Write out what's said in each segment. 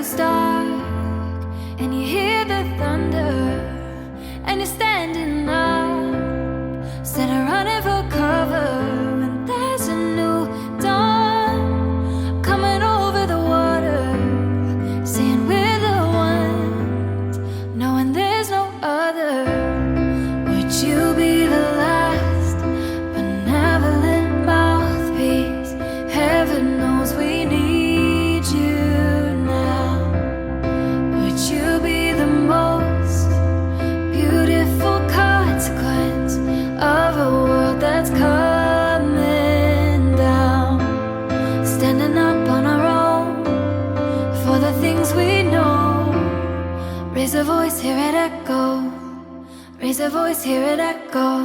goes dark and you hear the thunder, and you're standing up instead of running for cover, and there's a new dawn coming over the water, saying we're the ones, knowing there's no other. Would you be the last benevolent mouthpiece? Heaven knows we need you now. Would you be the most beautiful consequence of a world that's coming down? Standing up on our own for the things we know. Raise a voice, hear it echo. Raise a voice, hear it echo.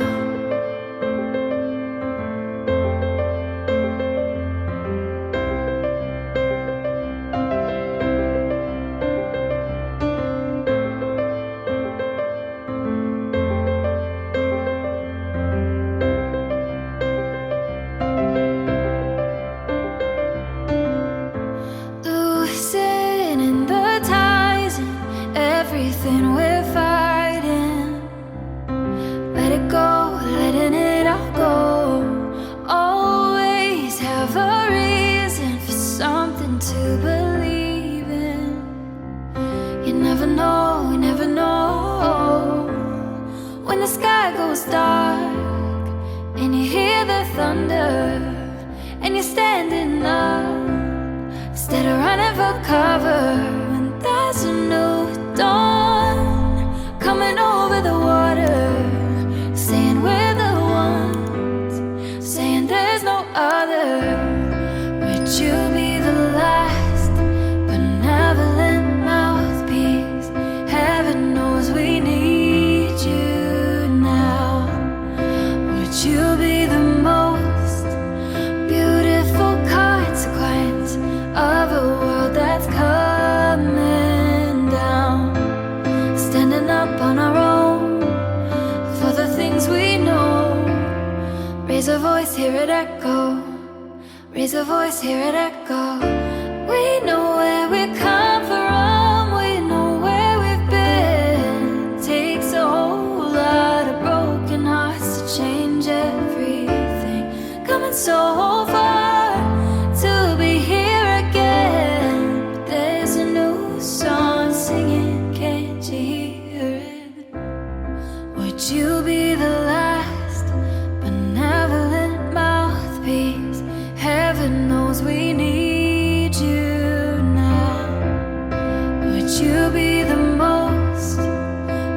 Loosen in the ties and everything we're fighting. Let it go, letting it all go. Always have a reason for something to believe in. You never know, you never know. When the sky goes dark and you hear the thunder, and you're standing up instead of running for cover, and there's a new dawn coming over the water, saying we're the ones, saying there's no other. Would you be the last benevolent mouthpiece? Heaven knows we need you now. Would you be the most beautiful consequence of a world that's coming down? Standing up on our own for the things we know. Raise a voice, hear it echo. Raise a voice, hear it echo. We know where we come from, we know where we've been. Takes a whole lot of broken hearts to change everything. Coming so far to be here again. But there's a new song singing, can't you hear it? Would you be the last benevolent mouthpiece? Heaven knows we need you now. Would you be the most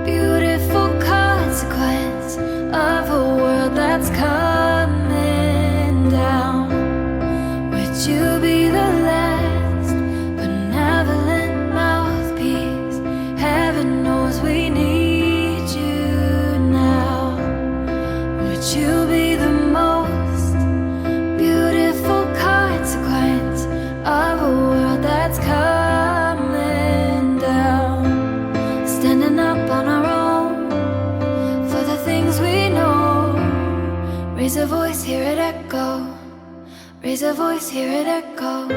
beautiful consequence of a world that's coming down? Would you be the last benevolent mouthpiece? Heaven knows we need you now. Would you be the most beautiful consequence of a world that's coming down? Standing up on our own for the things we know. Raise a voice, hear it echo. Raise a voice, hear it echo.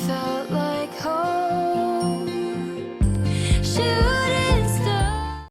felt